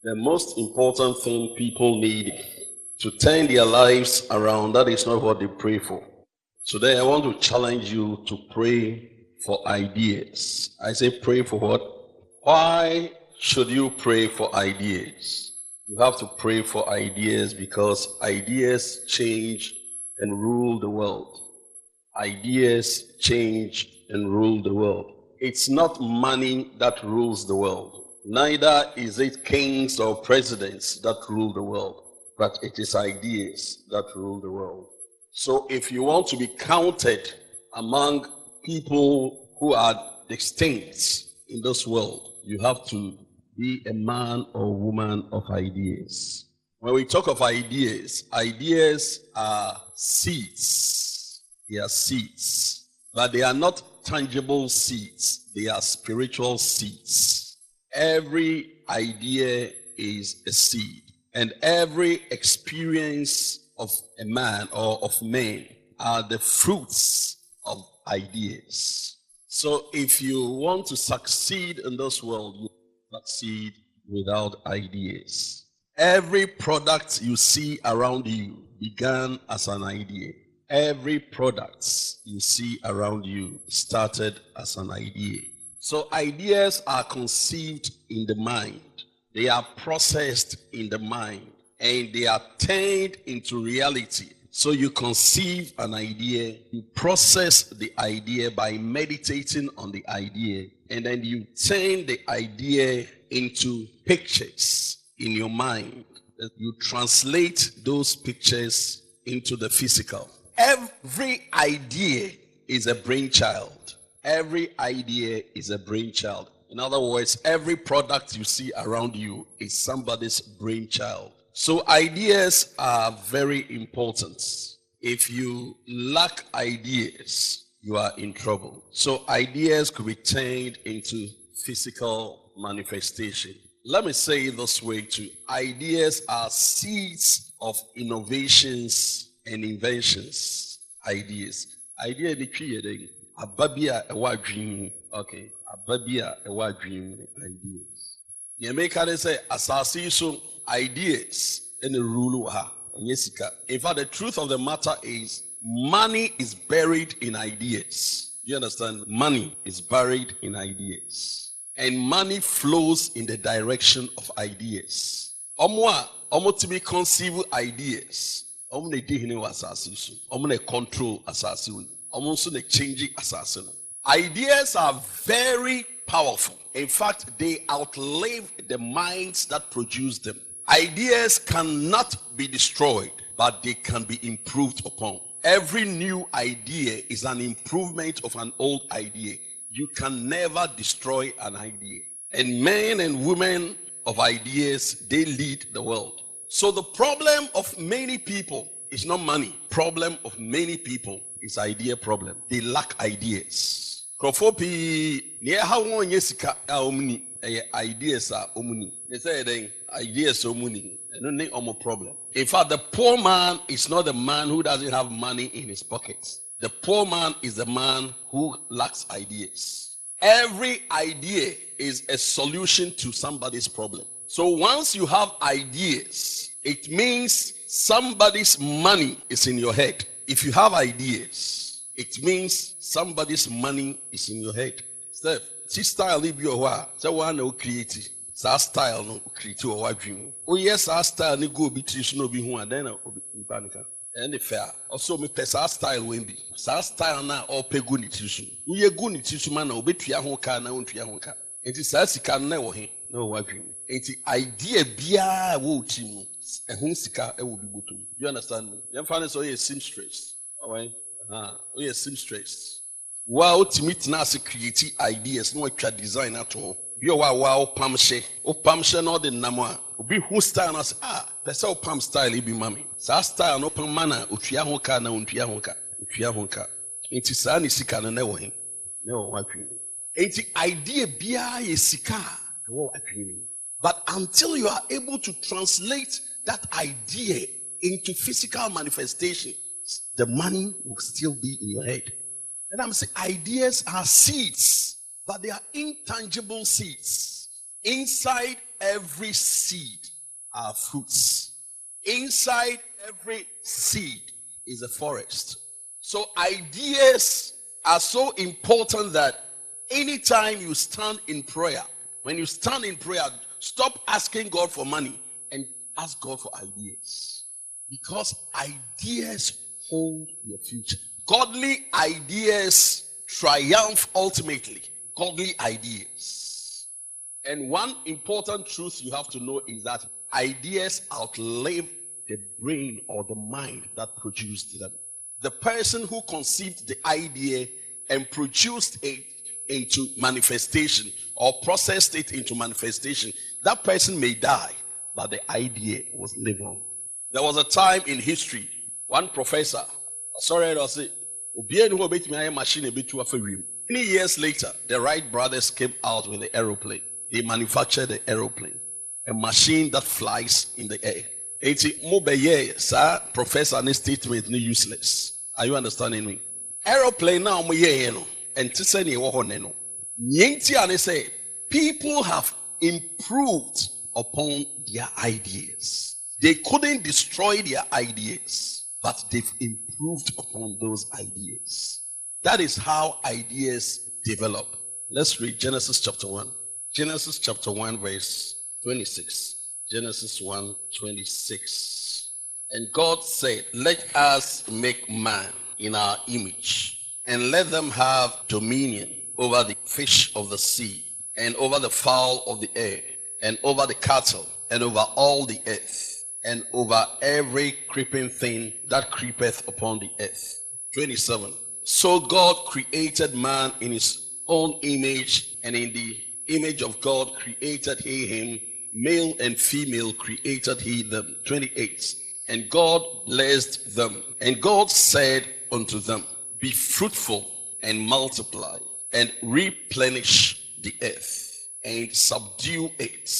The most important thing people need to turn their lives around, that is not what they pray for. Today I want to challenge you to pray for ideas. I say pray for what? Why should you pray for ideas? You have to pray for ideas because ideas change and rule the world. Ideas change and rule the world. It's not money that rules the world. Neither is it kings or presidents that rule the world, but it is ideas that rule the world. So if you want to be counted among people who are distinct in this world, you have to be a man or woman of ideas. When we talk of ideas, ideas are seeds. They are seeds, but they are not tangible seeds. They are spiritual seeds. Every idea is a seed, and every experience of a man or of men are the fruits of ideas. So if you want to succeed in this world, you succeed without ideas. Every product you see around you began as an idea. Every product you see around you started as an idea. So ideas are conceived in the mind. They are processed in the mind, and they are turned into reality. So you conceive an idea, you process the idea by meditating on the idea, and then you turn the idea into pictures in your mind. You translate those pictures into the physical. Every idea is a brainchild. Every idea is a brainchild. In other words, every product you see around you is somebody's brainchild. So ideas are very important. If you lack ideas, you are in trouble. So ideas could be turned into physical manifestation. Let me say it this way too. Ideas are seeds of innovations and inventions. Ideas. Idea the creating. Ababia a dream. Okay. Ababia a dream ideas. You make her say asasi so ideas in the rule ha and yesika. In fact, the truth of the matter is money is buried in ideas. You understand? Money is buried in ideas. And money flows in the direction of ideas. Omo to be conceive ideas. Omo ne di hine wa asasi so. Omo ne control asasi we. Almost the changing assassin. Ideas are very powerful. In fact, they outlive the minds that produce them. Ideas cannot be destroyed, but they can be improved upon. Every new idea is an improvement of an old idea. You can never destroy an idea. And men and women of ideas, they lead the world. So the problem of many people is not money. Problem of many people is idea problem. They lack ideas. Krofopi near how one yesika omni ideas are omni. They say then ideas omni. No need omo problem. In fact, the poor man is not the man who doesn't have money in his pockets. The poor man is the man who lacks ideas. Every idea is a solution to somebody's problem. So once you have ideas, it means somebody's money is in your head. If you have ideas, it means somebody's money is in your head. Steph, see style be your so one no create. Sa style no create or what dream. Oh yes, our style ni go be no be who and then panica. And the fair. Also me pesa style when be. Sa style na or pegu ni tissue. We ye go ni tissue man na obetua ho ka na ontua ho ka. Enti sa sika na wo he. No what dream. Enti idea bia wo timu. You understand me? You find so you're seamstress. Alright? You're seamstress. Wow, to meet now create ideas, no try design at all. You wow pamshe. O pamshe no the namwa. Be who style us that's how pam style be mommy. Sa style no pam mana utia honka na untia honka. Utia honka. Enti sa ni sika no newo hin. No what dream. Enti idea bia ye sika. Wo dream. But until you are able to translate that idea into physical manifestation, the money will still be in your head. And I'm saying ideas are seeds, but they are intangible seeds. Inside every seed are fruits. Inside every seed is a forest. So ideas are so important that anytime you stand in prayer, when you stand in prayer, stop asking God for money and ask God for ideas. Because ideas hold your future. Godly ideas triumph ultimately. Godly ideas. And one important truth you have to know is that ideas outlive the brain or the mind that produced them. The person who conceived the idea and produced it into manifestation or processed it into manifestation, that person may die, but the idea was live on. There was a time in history, one professor, many years later, the Wright brothers came out with the aeroplane. They manufactured the aeroplane, a machine that flies in the air. Sir, professor, and statement is useless. Are you understanding me? Aeroplane now, and to say say people have improved upon their ideas. They couldn't destroy their ideas, but they've improved upon those ideas. That is how ideas develop. Let's read Genesis chapter 1. Genesis chapter 1 verse 26. Genesis 1:26. And God said, let us make man in our image, and let them have dominion over the fish of the sea, and over the fowl of the air, and over the cattle, and over all the earth, and over every creeping thing that creepeth upon the earth. 27. So God created man in his own image, and in the image of God created he him, male and female created he them. 28. And God blessed them, and God said unto them, be fruitful and multiply, and replenish the earth, and subdue it,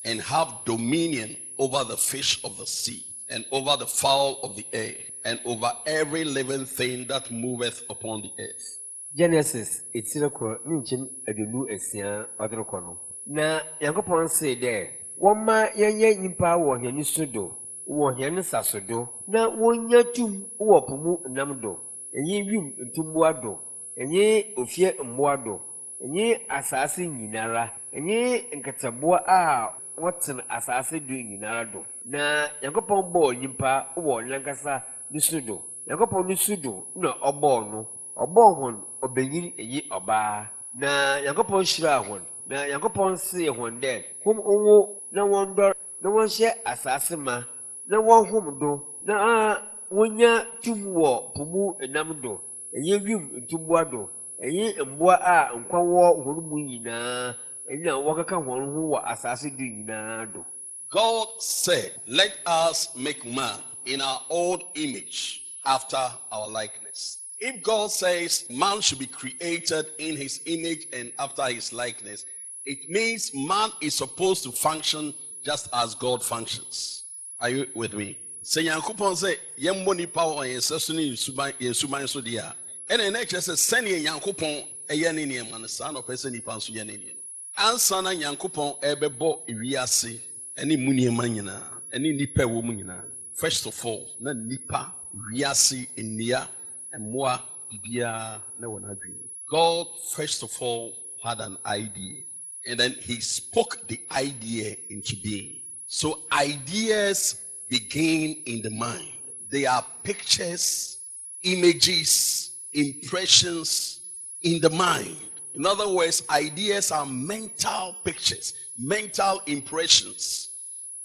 and have dominion over the fish of the sea, and over the fowl of the air, and over every living thing that moveth upon the earth. Genesis, it's a ninchim edunu esia odrokono. Na Yankopon say there, Wama yanye nimpa wo hwani sodo, wo hwani sasodo, na wonya tum wo pomu namdo, enyi wim ntumboa do, enyi ofie mboa do, enyi asase nyinara, enyi nkataboa a woten asase do nyinara do. Na Yankopon bo nimpa wo nankasa nisudo. Yankopon nisudo na obo no, obo hon obenyin enyi oba. Na Yankopon shira hon, na Yankopon se hon dead. Hom onwo na wondor na wonhye asase ma, na wonhom do, na wonya tumwo pomu enam do, enye wim ntumboa do, enye mboa a nkwawo honmu nyina, enya wakaka hon ho wa asase do nyina do. God said, let us make man in our own image, after our likeness. If God says man should be created in his image and after his likeness, it means man is supposed to function just as God functions. Are you with me? Say Yankopon say yemmoni power and sesuni suban so dia. And the next says send Yankopon eyane niam and son of person ni panso yane niam. Ansa na Yankopon ebebo iwiase ene muniema nyina ene nipa wo mu nyina. First of all, na nipa wiase enia emmoa bibia na wona dream. God first of all had an idea, and then he spoke the idea into being. So ideas begin in the mind. They are pictures, images, impressions in the mind. In other words, ideas are mental pictures, mental impressions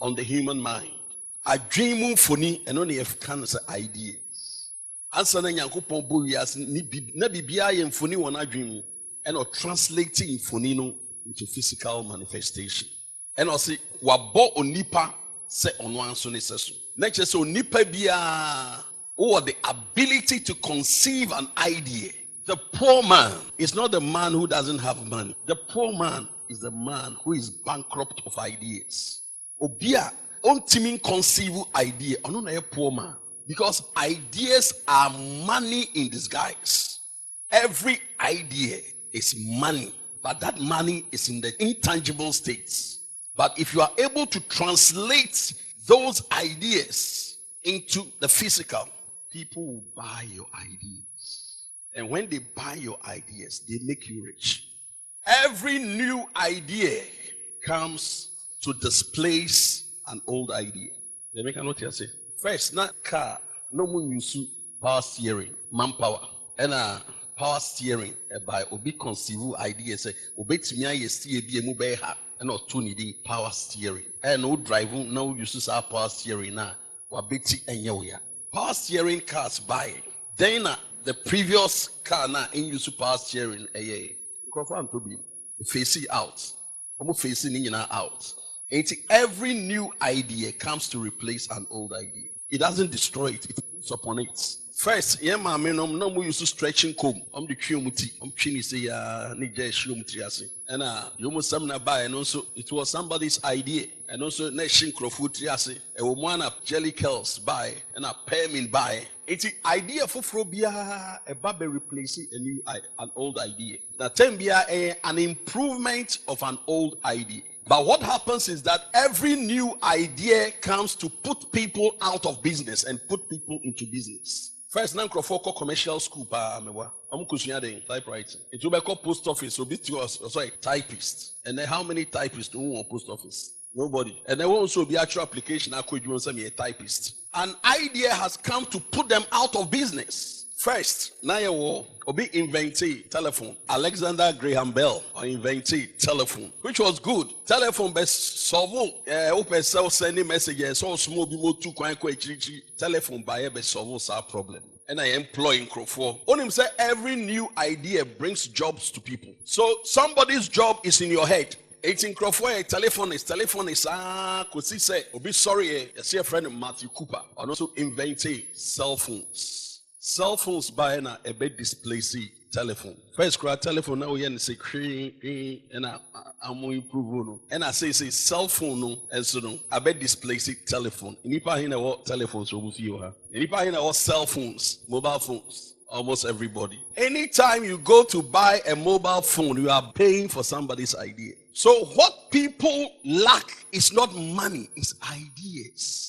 on the human mind. A dream phony and only if can say ideas. Answer na Yankopon bo wiase na bibia ye phony wona dream and or translating phony no into physical manifestation. And also wabo onipa se ono anso ne seso. Next say onipa bia or the ability to conceive an idea. The poor man is not the man who doesn't have money. The poor man is the man who is bankrupt of ideas. Obia ontimi conceive idea, ono na poor man. Because ideas are money in disguise. Every idea is money, but that money is in the intangible states. But if you are able to translate those ideas into the physical, people will buy your ideas. And when they buy your ideas, they make you rich. Every new idea comes to displace an old idea. They make a note here say, first, not car, no more use power steering, manpower, and power steering by obi conceive ideas say obi timia yesti ebi emu be ha and not to needing power steering. And no driving no uses our power steering na wabeti enye power steering cars buy. Then the previous car na in use power steering confirm to be facing out. Almost facing out. Every new idea comes to replace an old idea. It doesn't destroy it, it moves upon it. First, no more use to stretching comb. The Qmuti, Chini say Nije Shumtriasi. And you must summon buy, and also it was somebody's idea. And also Nation Crofutriasi, a woman of jelly curls buy, and a payment buy. It's the idea for Frobia, a baby replacing an old idea. That can be an improvement of an old idea. But what happens is that every new idea comes to put people out of business and put people into business. First, now commercial school typewriting. It will be called post office. So be typist. And then how many typists do want post office? Nobody. And there will also be actual application. I could you send me a typist. An idea has come to put them out of business. First, now you will invented telephone. Alexander Graham Bell invented telephone, which was good. Telephone best solve open cell sending messages. So small be more too quite telephone by best solve our problem. And I employ in Crawford. On him say every new idea brings jobs to people. So somebody's job is in your head. It's in Crawford. Telephone is could say obi sorry. I see a friend Matthew Cooper and also invented cell phones. Cell phones by a bit displacing telephone. First cry telephone now and say and I'm more improve. And I say cell phone no and so no I bet displacing telephone. Nipa in what telephones will you have? Nipa in what cell phones, mobile phones. Almost everybody. Anytime you go to buy a mobile phone, you are paying for somebody's idea. So what people lack is not money, it's ideas.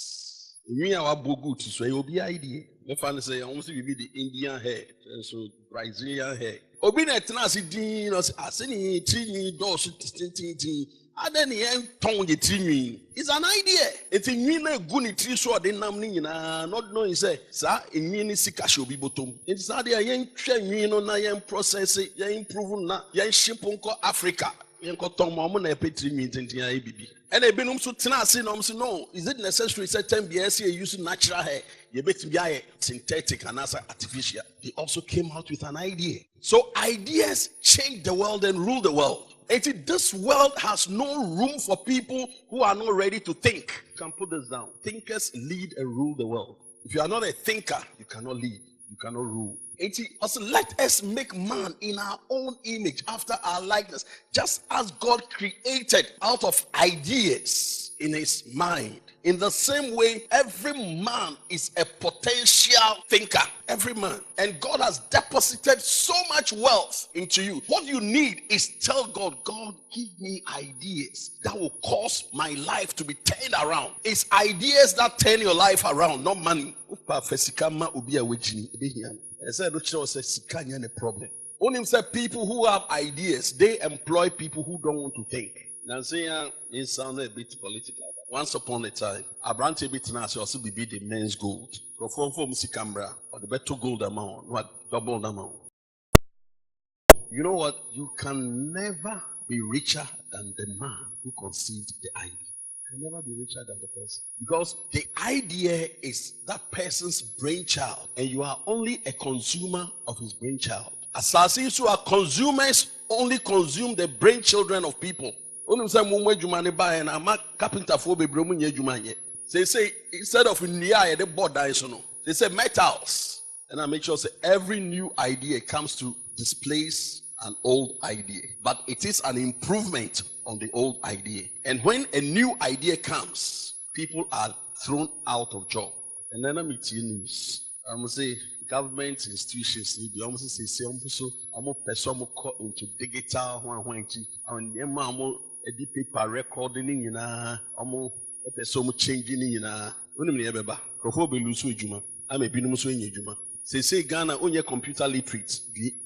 Me our bogu to say obi idea. Me fan say I want to be the Indian hair, so Brazilian hair. Obi na tena si din no aseni tini do so tintin. Aden yen ton ye tini. It's an idea. It's nwi na gu ni tri so de nam ni nyina not knowing say sa nwi ni sika she obi botom. It's that yen hwe nwi no na yen process yen improve na yen ship nko Africa. Yen ko ton mo na epetri nwi tintin ya bibi. And they been so no, is it necessary to say 10 BS using natural hair? You bet be synthetic and as artificial. They also came out with an idea. So ideas change the world and rule the world. This world has no room for people who are not ready to think. You can put this down. Thinkers lead and rule the world. If you are not a thinker, you cannot lead. You cannot rule. Also, let us make man in our own image, after our likeness, just as God created out of ideas in his mind. In the same way, every man is a potential thinker. Every man. And God has deposited so much wealth into you. What you need is tell God, God, give me ideas that will cause my life to be turned around. It's ideas that turn your life around, not money. I said, a problem. Only said people who have ideas, they employ people who don't want to think. Now, it sounded a bit political. Once upon a time, Abrante bit now also be the men's gold. From camera or the better gold amount, what double amount. You know what? You can never be richer than the man who conceived the idea. You can never be richer than the person. Because the idea is that person's brainchild, and you are only a consumer of his brainchild. Assassins who are consumers only consume the brainchildren of people. They say instead of the board, they say metals. And I make sure say every new idea comes to displace an old idea, but it is an improvement on the old idea. And when a new idea comes, people are thrown out of job. And then I'm news. I'm going to say government institutions need to almost say I'm into digital edi paper recording ni nyinaa ɔmo ɛpɛ sɛ ɔmo change ni nyinaa onim ne yɛbɛba nkurɔfoɔ bɛ lose adwuma ama ebinom nso anya adwuma say Ghana onye computer literate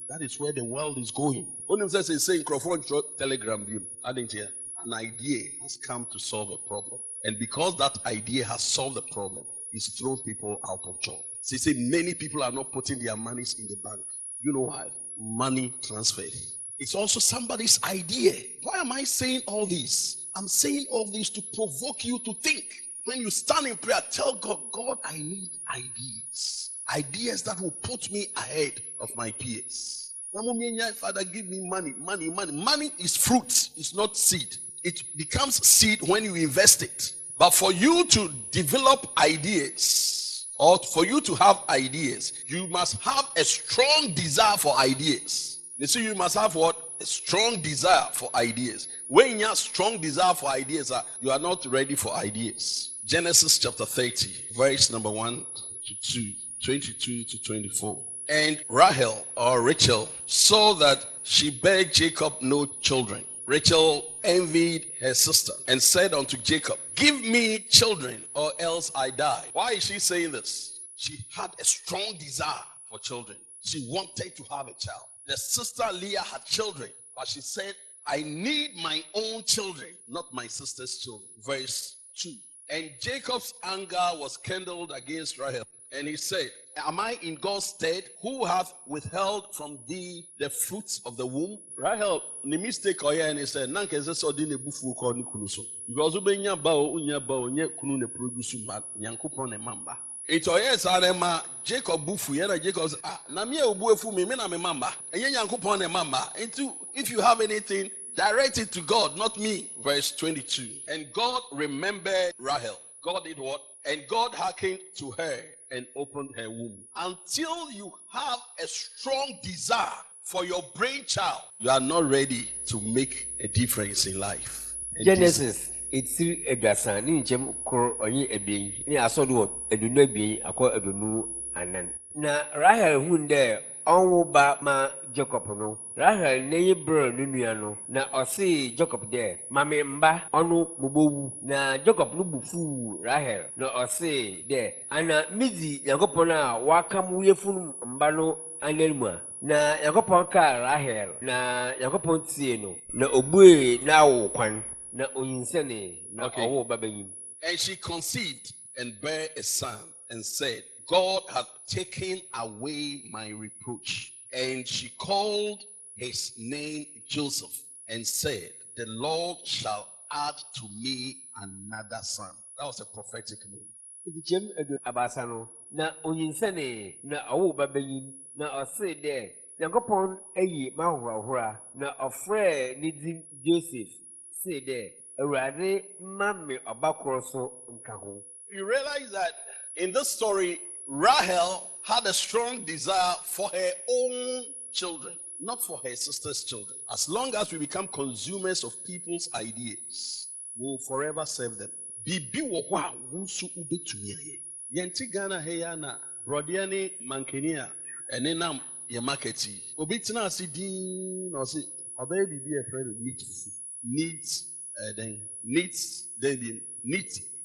that is where the world is going onim sɛ say nkurɔfoɔ ntwerɛ telegram bi adɛn here an idea has come to solve a problem and because that idea has solved the problem it's thrown people out of job say many people are not putting their monies in the bank you know why money transfer it's also somebody's idea. Why am I saying all this? I'm saying all this to provoke you to think. When you stand in prayer, tell God, God, I need ideas. Ideas that will put me ahead of my peers. Father, give me money. Money is fruit, it's not seed. It becomes seed when you invest it. But for you to develop ideas, or for you to have ideas, you must have a strong desire for ideas. You see, you must have what? A strong desire for ideas. When you have strong desire for ideas, you are not ready for ideas. Genesis chapter 30, verse number 1 to 2, 22 to 24. And Rachel saw that she begged Jacob no children. Rachel envied her sister and said unto Jacob, give me children or else I die. Why is she saying this? She had a strong desire for children. She wanted to have a child. The sister Leah had children, but she said, I need my own children, not my sister's children. Verse 2. And Jacob's anger was kindled against Rahel. And he said, am I in God's stead, who hath withheld from thee the fruits of the womb? Rahel, the mistake and he said, Nanke so di nebufu ko ni kunu so. Because ubenya ba o unya ba o nye kunu ne produce ma nyankopon ne mamba. Ito yes arema Jacob bufu yana Jacob said, na me obuefu me na me mamba. Enye nyankopon ne mamba. Into if you have anything, direct it to God, not me. Verse 22. And God remembered Rahel. God did what? And God hearkened to her and opened her womb. Until you have a strong desire for your brainchild, you are not ready to make a difference in life. And Genesis. It's Edwasa, ni Jem Kor Onye Ebien, ni Asodo, Edunu Ebien, Akwa Edunu Anan. Na Rahel hunde, onwo ba ma Jacob no. Rahel ne bro nunua no. Na osi Jacob de, mame mba, onu mubowu. Na Jacob no bufu Rahel. Na osi de, ana mizi Yankopon a wakam yefunu mba no anelmu. Na Yankopon ka Rahel, na Yankopon tie no. Na obue na wo kwan. Okay. And she conceived and bare a son and said, God hath taken away my reproach. And she called his name Joseph and said, the Lord shall add to me another son. That was a prophetic name. Joseph. You realize that in this story, Rahel had a strong desire for her own children, not for her sister's children. As long as we become consumers of people's ideas, we'll forever serve them. Bibi wo hwa wonso ubetumie. Yenti Ghana heya na brodiane mankenia ene nam ye marketi. Obitina asidi no se obey bibi e friend neat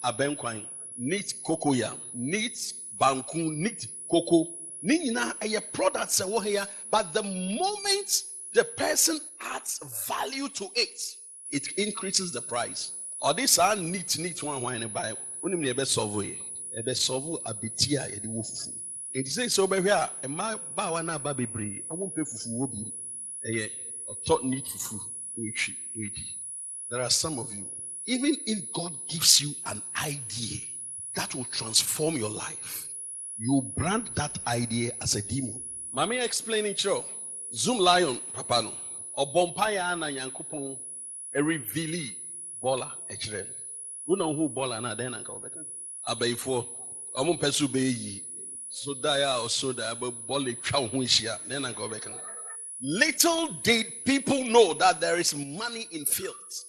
abenkwan, neat cocoyam, neat banku, neat cocoa. Nina a product se wo here, but the moment the person adds value to it, it increases the price. Or this are neat one in buy. Unim ne be solve abetia ye de wofu. It says so be here, e ma ba wa na ba bebre, won pe fufu wo bi. Eye o neat fufu. There are some of you, even if God gives you an idea that will transform your life, you brand that idea as a demon. Mami explaining cho. Zoom lion papano. Or bompaya na yankupon a reveali bola echrem. You know who bola na then uncle better. Abayfo. Omun pesu beyi. So daya or so da but bola chow huishia then uncle better. Little did people know that there is money in fields.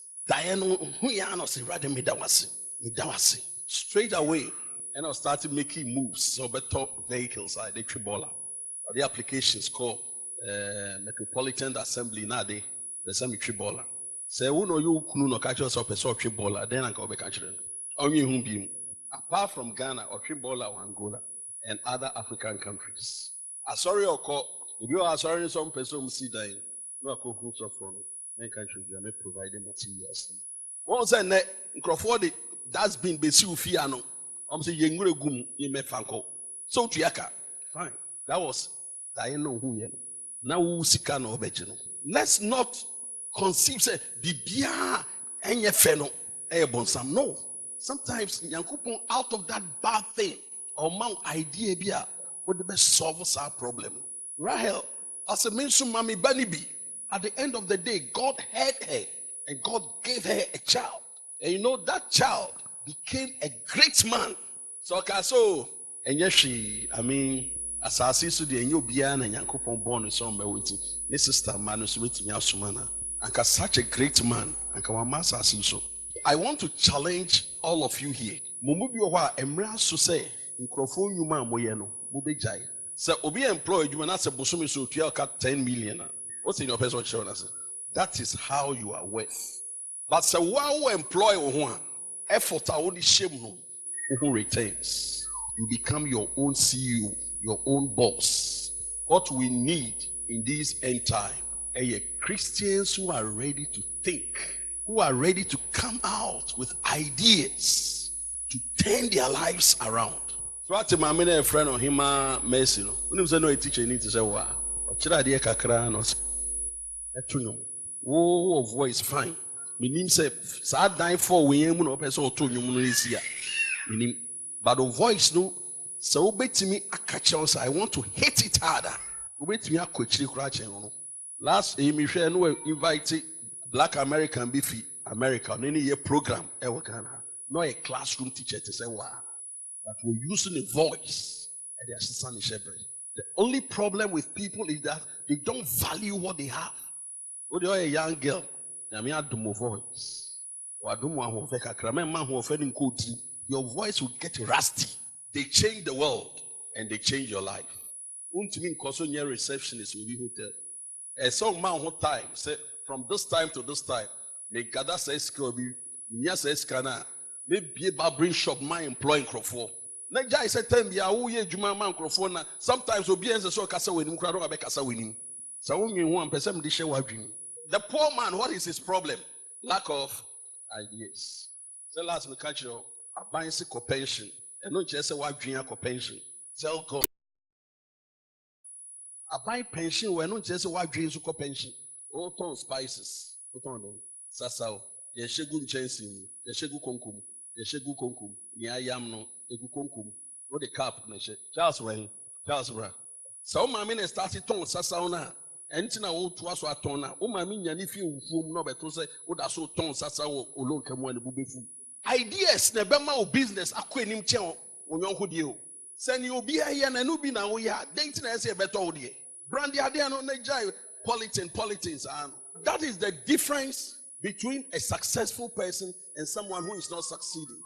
Straight away, and I started making moves. So better vehicles, the Tribola. The applications called Metropolitan Assembly now the semi Tribola. Say, who know you kunu no catch us up a sort of baller, then I go back catch them. Only whom be apart from Ghana or Trimbola or Angola and other African countries. I sorry or call if you are sorry some person see dying, no cool so from any country they are providing materials. Once I net Crawford that's been Besu Fiano. I'm saying you're gum in me fanko. So Triaka. Fine. That was I know who you now Sikano Obejino. Let's not conceive say Bibia and your feno Ebonsam. No. Sometimes Yankupon out of that bad thing or mount idea bia would the best solve our problem. Rahel, as a mention Mami Banibi, at the end of the day, God heard her and God gave her a child. And you know that child became a great man. So and yes, as I see so the new Bian and Yankupon born is on my waiting. This sister Manus waiting Yasumana. And such a great man, and Kawamasa so. I want to challenge all of you here. Mumubi owa emra so say nkrofo nyuma amoye no mubejai. Say obi employed you na say bosumi so tua ka 10 million. What's in your person show na say? That is how you are worth. But say who employ ho effort a wodi shame no who retains. You become your own CEO, your own boss. What we need in this end time are Christians who are ready to think, who are ready to come out with ideas to turn their lives around. So I tell my many friend on him, Mercy. When you say no, a teacher need to say, "Wow, chira dia kakra no." Oh, voice fine. Meaning say, "Sad die for we emu no person to you no is here." Meaning, but the voice no. So obey me, I want to hit it harder. Obey me, I last year, Michelle no invited Black American Beefy America on any year program. Not a classroom teacher to say, wow. But we're using a voice and the assistant shepherd. The only problem with people is that they don't value what they have. When you're a young girl, your voice. Your voice will get rusty. They change the world and they change your life. Your receptionist will be hotel. A song man whole time say from this time to this time, they gather says Kobe, yes, Escana, maybe a barbering shop, my employing Crawford. Naja is a 10 year old year Juma man Crawford. Sometimes obedience is so cassa winning, crowd of cassa winning. So only 1% dish our dream. The poor man, what is his problem? Lack of ideas. So last we catch you a buying sick pension, and not just a white dream pension. Sell God. I buy pension when not just what dreams of pension. All ton spices. Put on them. Sasao. Yeshegu chancing. Yeshegu konkum. Yeshegu konkum. Niayam no. Egu konkum. What the cap measure. Charles Wayne. Charles Bra. So my men started ton sasao na. Anything I want to ask what ton na. Oh my men yanifi ufum no beto say. Oh that's so ton sasao olon kemo and bubefu. Ideas nebema o business akwe nim chen onyon hodie. Send you be here and no be now. Yeah, dating as a better idea. Brandy idea no Nigeria politics, and that is the difference between a successful person and someone who is not succeeding.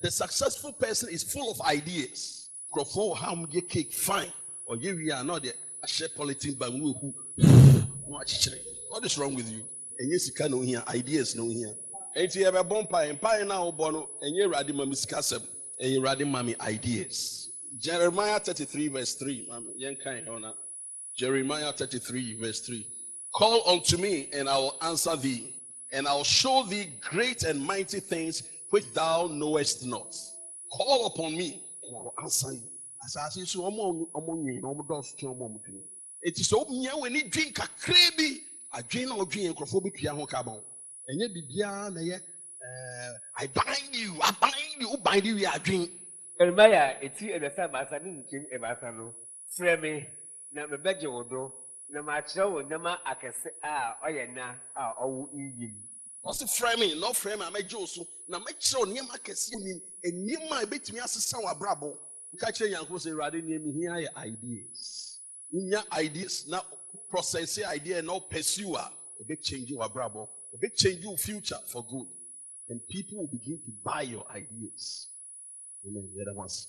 The successful person is full of ideas. Crofo ham ye cake fine, or we are not a share politics by who. What is wrong with you? And yes, you can know here ideas no here. And you have a bomb pie and pie now bono and you ready mami skasem and you ready mami ideas. Jeremiah 33 verse 3. Jeremiah 33 verse 3. Call unto me and I will answer thee, and I will show thee great and mighty things which thou knowest not. Call upon me and I will answer you. As I say, so it is so when you drink a crabby, a drink or drink acrophobic piano carbon. And yet be I bind you, bind you, I drink. Jeremiah, it's you and the same as I need to Emasano. Frame, never beg your door, no matter never I can say, oyena, oh, what's the framing? No frame, I made Josu. Now make sure near my casino and near my bit me as a sour brabo. Catch a young who say, rather near me here ideas. Your ideas now process the idea and now pursue a big change your brabo, a big change your future for good. And people will begin to buy your ideas. Amen. The other ones.